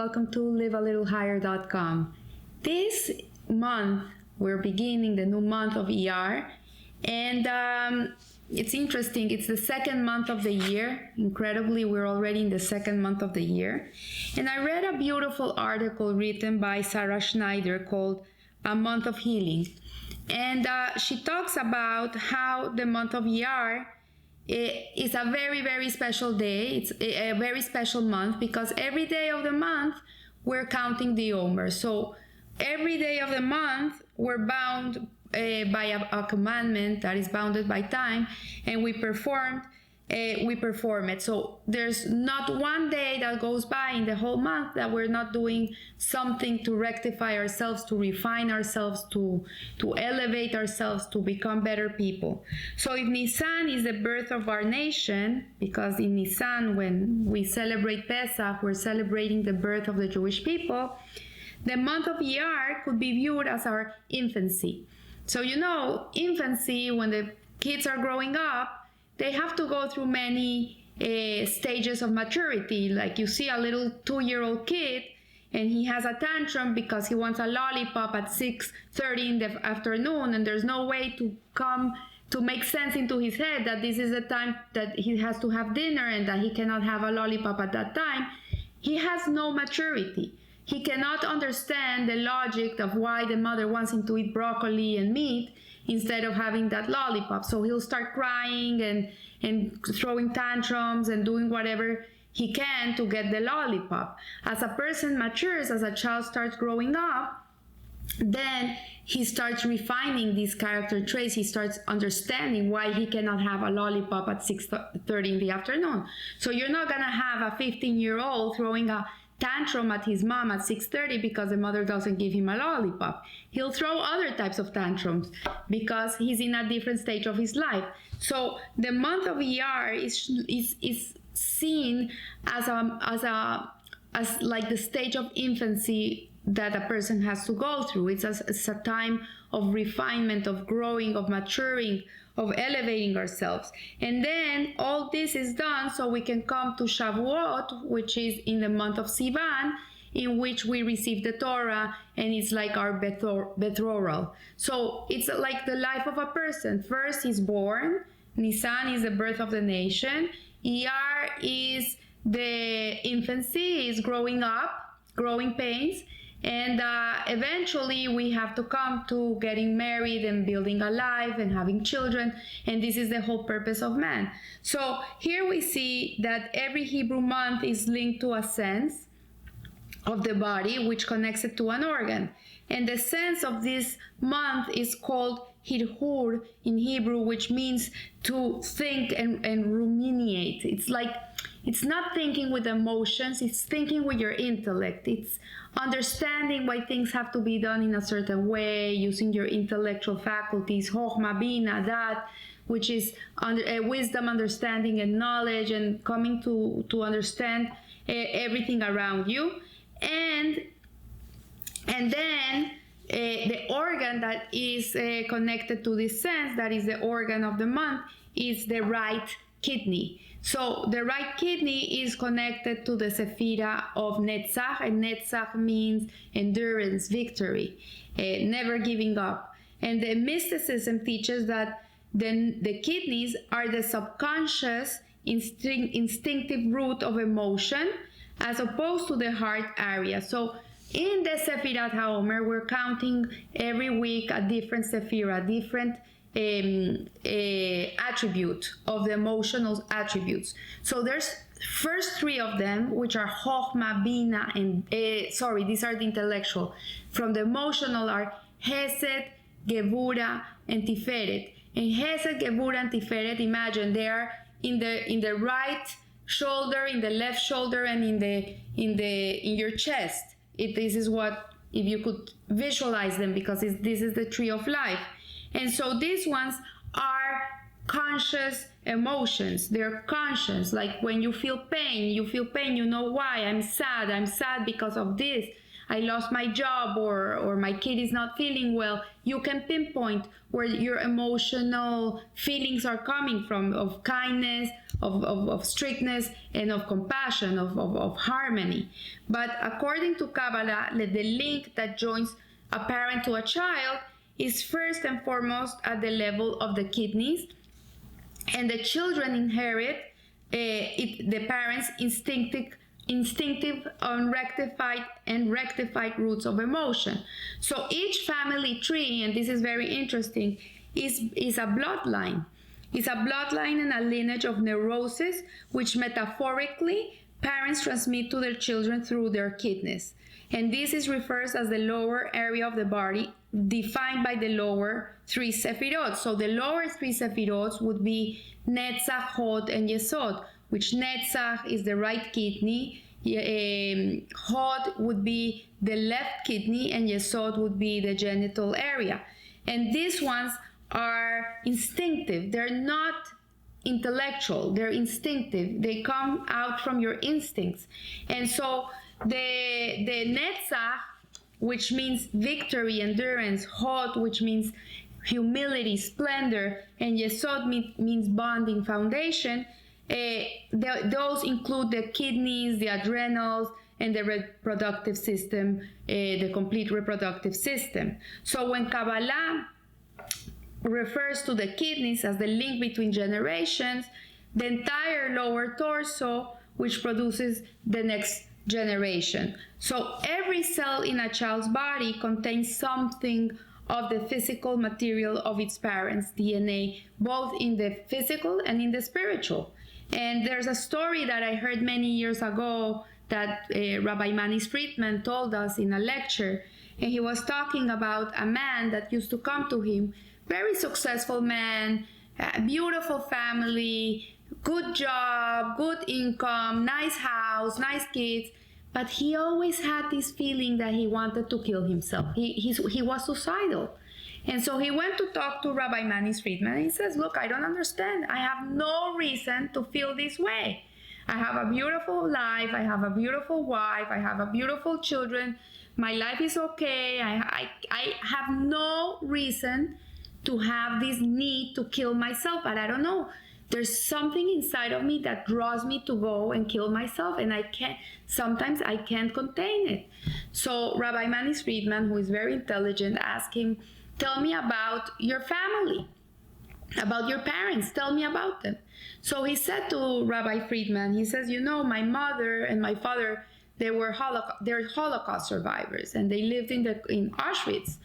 welcome to livealittlehigher.com. This month, we're beginning the new month of Iyar, and it's interesting. It's the second month of the year. Incredibly, we're already in the second month of the year. And I read a beautiful article written by Sarah Schneider called A Month of Healing. And she talks about how the month of Iyar is a very, very special day. It's a very special month because every day of the month we're counting the Omer. So every day of the month we're bound by a commandment that is bounded by time, and we perform it. So there's not one day that goes by in the whole month that we're not doing something to rectify ourselves, to refine ourselves, to elevate ourselves, to become better people. So if Nisan is the birth of our nation, because in Nisan, when we celebrate Pesach, we're celebrating the birth of the Jewish people, the month of Iyar could be viewed as our infancy. So infancy, when the kids are growing up, they have to go through many stages of maturity. Like you see a little 2-year-old kid and he has a tantrum because he wants a lollipop at 6:30 in the afternoon, and there's no way to make sense into his head that this is the time that he has to have dinner and that he cannot have a lollipop at that time. He has no maturity. He cannot understand the logic of why the mother wants him to eat broccoli and meat instead of having that lollipop. So he'll start crying and throwing tantrums and doing whatever he can to get the lollipop. As a person matures, as a child starts growing up, then he starts refining these character traits. He starts understanding why he cannot have a lollipop at 6:30 in the afternoon. So you're not gonna have a 15-year-old throwing a tantrum at his mom at 6:30 because the mother doesn't give him a lollipop. He'll throw other types of tantrums because he's in a different stage of his life. So the month of Iyar is seen as like the stage of infancy that a person has to go through. It's a time of refinement, of growing, of maturing, of elevating ourselves. And then all this is done so we can come to Shavuot, which is in the month of Sivan, in which we receive the Torah, and it's like our betrothal. So it's like the life of a person. First he's born, Nisan is the birth of the nation, Iyar is the infancy, is growing up, growing pains, and eventually we have to come to getting married and building a life and having children, and this is the whole purpose of man. So here we see that every Hebrew month is linked to a sense of the body which connects it to an organ, and the sense of this month is called hirhur in Hebrew, which means to think and ruminate. It's not thinking with emotions, it's thinking with your intellect. It's understanding why things have to be done in a certain way, using your intellectual faculties, chokhmah, bina, that, which is wisdom, understanding, and knowledge, and coming to understand everything around you. And then the organ that is connected to this sense, that is the organ of the month, is the right kidney. So the right kidney is connected to the Sephira of Netzach, and Netzach means endurance, victory, never giving up. And the mysticism teaches that the kidneys are the subconscious, instinctive root of emotion, as opposed to the heart area. So in the Sephirat HaOmer, we're counting every week a different Sephira, different attribute of the emotional attributes. So there's first 3 of them, which are chokhmah, bina, and these are the intellectual. From the emotional are Hesed, Gevura, and Tiferet. And Hesed, Gevura, and Tiferet, imagine they are in the right shoulder, in the left shoulder, and in your chest. This is what, if you could visualize them, because this is the tree of life. And so these ones are conscious emotions. They're conscious. Like when you feel pain, you know why. I'm sad because of this. I lost my job, or my kid is not feeling well, you can pinpoint where your emotional feelings are coming from, of kindness, of strictness, and of compassion, of harmony. But according to Kabbalah, the link that joins a parent to a child is first and foremost at the level of the kidneys, and the children inherit the parents' instinctive and rectified roots of emotion. So each family tree, and this is very interesting, is a bloodline. It's a bloodline and a lineage of neurosis, which metaphorically parents transmit to their children through their kidneys. And this is refers as the lower area of the body, defined by the lower three Sefirot. So the lower three Sefirot would be Netzach, Hod, and Yesod, which Netzach is the right kidney, Hod would be the left kidney, and Yesod would be the genital area. And these ones are instinctive. They're not intellectual. They're instinctive. They come out from your instincts. And so the Netzach, which means victory, endurance, Hod, which means humility, splendor, and Yesod means bonding, foundation. Those include the kidneys, the adrenals, and the reproductive system, the complete reproductive system. So when Kabbalah refers to the kidneys as the link between generations, the entire lower torso, which produces the next generation. So every cell in a child's body contains something of the physical material of its parents' DNA, both in the physical and in the spiritual. And there's a story that I heard many years ago that Rabbi Manis Friedman told us in a lecture, and he was talking about a man that used to come to him, very successful man, beautiful family, good job, good income, nice house, nice kids, but he always had this feeling that he wanted to kill himself. He was suicidal. And so he went to talk to Rabbi Manis Friedman, and he says, look, I don't understand. I have no reason to feel this way. I have a beautiful life. I have a beautiful wife. I have a beautiful children. My life is okay. I have no reason to have this need to kill myself, but I don't know. There's something inside of me that draws me to go and kill myself, and sometimes I can't contain it. So Rabbi Manis Friedman, who is very intelligent, asked him, tell me about your family, about your parents, tell me about them. So he said to Rabbi Friedman, he says, my mother and my father, they're Holocaust survivors, and they lived in Auschwitz.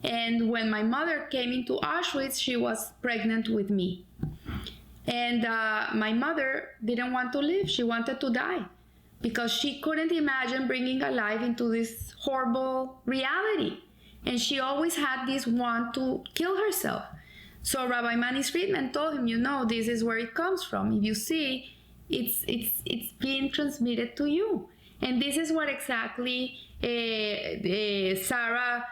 And when my mother came into Auschwitz, she was pregnant with me. And my mother didn't want to live. She wanted to die because she couldn't imagine bringing a life into this horrible reality. And she always had this want to kill herself. So Rabbi Manis Friedman told him, this is where it comes from. If you see, it's being transmitted to you. And this is what exactly Sarah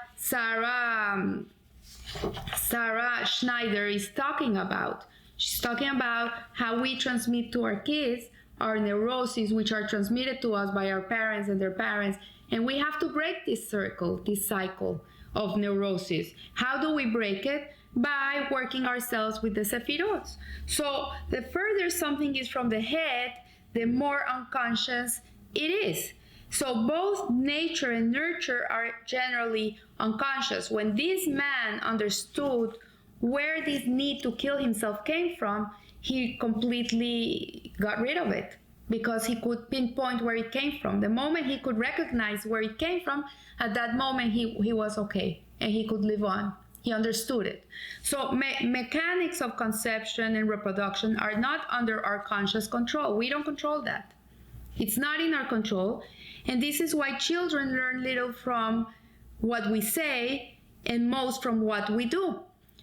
Schneider is talking about. She's talking about how we transmit to our kids our neuroses, which are transmitted to us by our parents and their parents. And we have to break this cycle of neurosis. How do we break it? By working ourselves with the Sefirot. So the further something is from the head, the more unconscious it is. So both nature and nurture are generally unconscious. When this man understood where this need to kill himself came from, he completely got rid of it because he could pinpoint where it came from. The moment he could recognize where it came from, at that moment he was okay and he could live on. He understood it. So mechanics of conception and reproduction are not under our conscious control. We don't control that. It's not in our control. And this is why children learn little from what we say and most from what we do.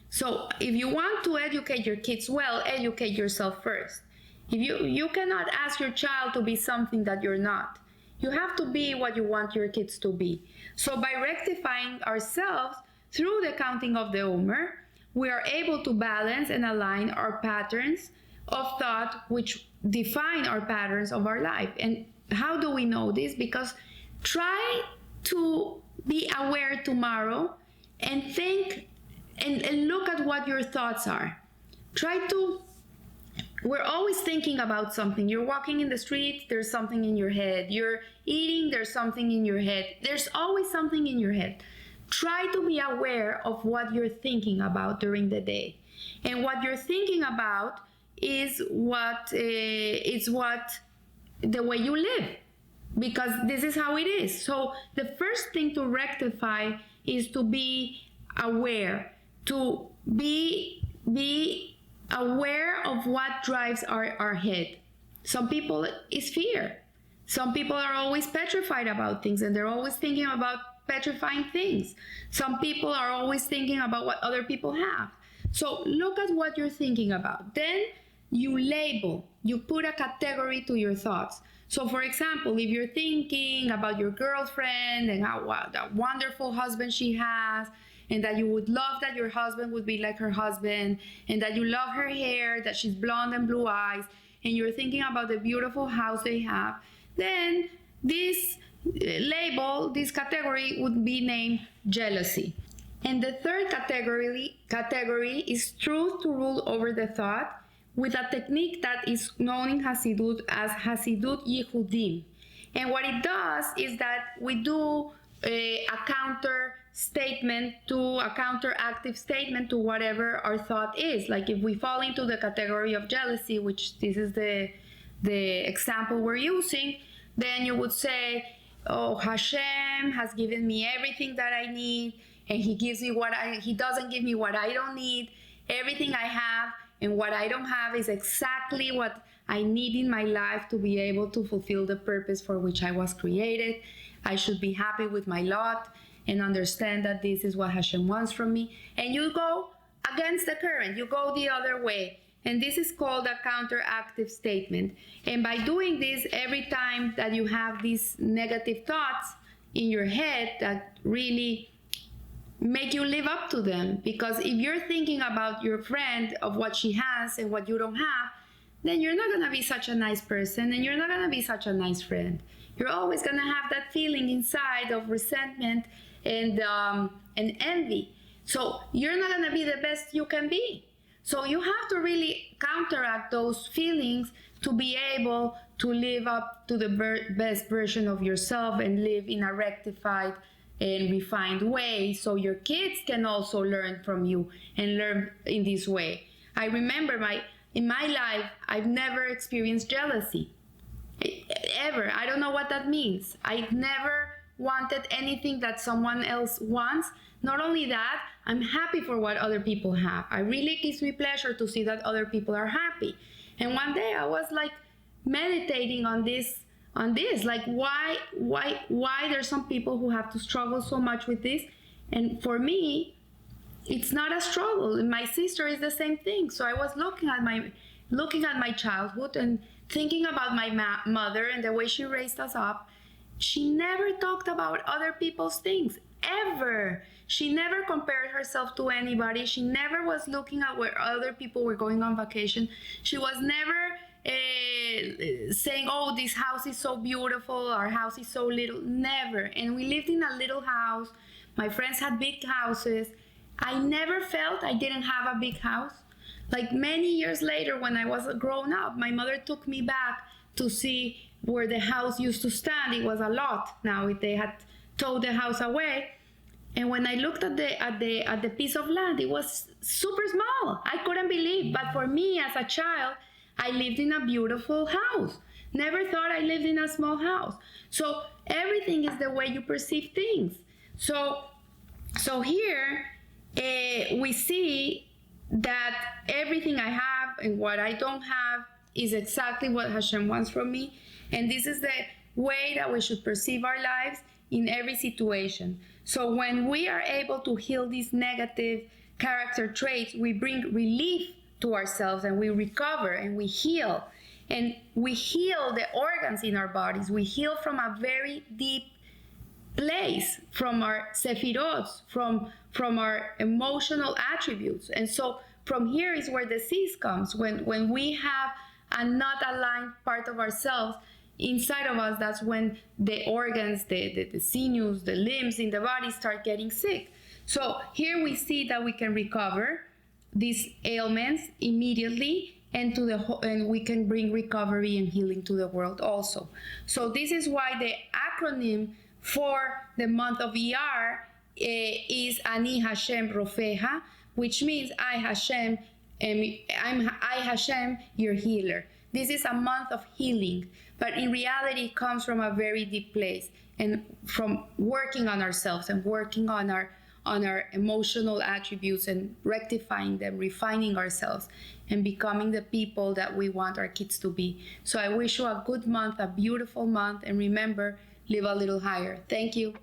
So if you want to educate your kids well, educate yourself first. If you cannot ask your child to be something that you're not. You have to be what you want your kids to be. So by rectifying ourselves through the counting of the Omer, we are able to balance and align our patterns of thought which define our patterns of our life. And how do we know this? Because try to be aware tomorrow and think and look at what your thoughts are. We're always thinking about something. You're walking in the street, there's something in your head. You're eating, there's something in your head. There's always something in your head. Try to be aware of what you're thinking about during the day. And what you're thinking about is what the way you live, because this is how it is. So the first thing to rectify is to be aware, to be aware of what drives our head. Some people is fear. Some people are always petrified about things and they're always thinking about petrifying things. Some people are always thinking about what other people have. So look at what you're thinking about. Then you label, you put a category to your thoughts. So for example, if you're thinking about your girlfriend and how that wonderful husband she has, and that you would love that your husband would be like her husband, and that you love her hair, that she's blonde and blue eyes, and you're thinking about the beautiful house they have, then this label, this category would be named jealousy. And the third category is truth to rule over the thought, with a technique that is known in Hasidut as Hasidut Yehudim. And what it does is that we do a counter statement to a counteractive statement to whatever our thought is. Like if we fall into the category of jealousy, which this is the example we're using, then you would say, oh, Hashem has given me everything that I need, and he doesn't give me what I don't need. Everything I have and what I don't have is exactly what I need in my life to be able to fulfill the purpose for which I was created. I should be happy with my lot and understand that this is what Hashem wants from me. And you go against the current, you go the other way. And this is called a counteractive statement. And by doing this, every time that you have these negative thoughts in your head that really make you live up to them, because if you're thinking about your friend, of what she has and what you don't have, then you're not going to be such a nice person and you're not going to be such a nice friend. You're always going to have that feeling inside of resentment and envy. So you're not going to be the best you can be. So you have to really counteract those feelings to be able to live up to the best version of yourself and live in a rectified and refined way, so your kids can also learn from you and learn in this way. I remember in my life, I've never experienced jealousy. Ever. I don't know what that means. I've never wanted anything that someone else wants. Not only that, I'm happy for what other people have. It really gives me pleasure to see that other people are happy. And one day I was like meditating on this, like why there's some people who have to struggle so much with this. And for me, it's not a struggle. And my sister is the same thing. So I was looking at my childhood and thinking about my mother and the way she raised us up. She never talked about other people's things, ever. She never compared herself to anybody. She never was looking at where other people were going on vacation. She was never saying, oh, this house is so beautiful, our house is so little. Never. And we lived in a little house. My friends had big houses. I never felt I didn't have a big house. Like many years later, when I was grown up, my mother took me back to see where the house used to stand. It was a lot. Now they had towed the house away. And when I looked at the piece of land, it was super small. I couldn't believe. But for me as a child, I lived in a beautiful house. Never thought I lived in a small house. So everything is the way you perceive things. So here we see that everything I have and what I don't have is exactly what Hashem wants from me. And this is the way that we should perceive our lives in every situation. So when we are able to heal these negative character traits, we bring relief to ourselves and we recover and we heal. And we heal the organs in our bodies. We heal from a very deep place, from our sefirot, from our emotional attributes. And so from here is where disease comes. When we have a not aligned part of ourselves, inside of us, that's when the organs, the sinews, the limbs in the body start getting sick. So here we see that we can recover these ailments immediately, and we can bring recovery and healing to the world also. So this is why the acronym for the month of Iyar is Ani Hashem Rofeha, which means I Hashem, I Hashem, your healer. This is a month of healing, but in reality it comes from a very deep place, and from working on ourselves and working on our emotional attributes and rectifying them, refining ourselves, and becoming the people that we want our kids to be. So I wish you a good month, a beautiful month, and remember, live a little higher. Thank you.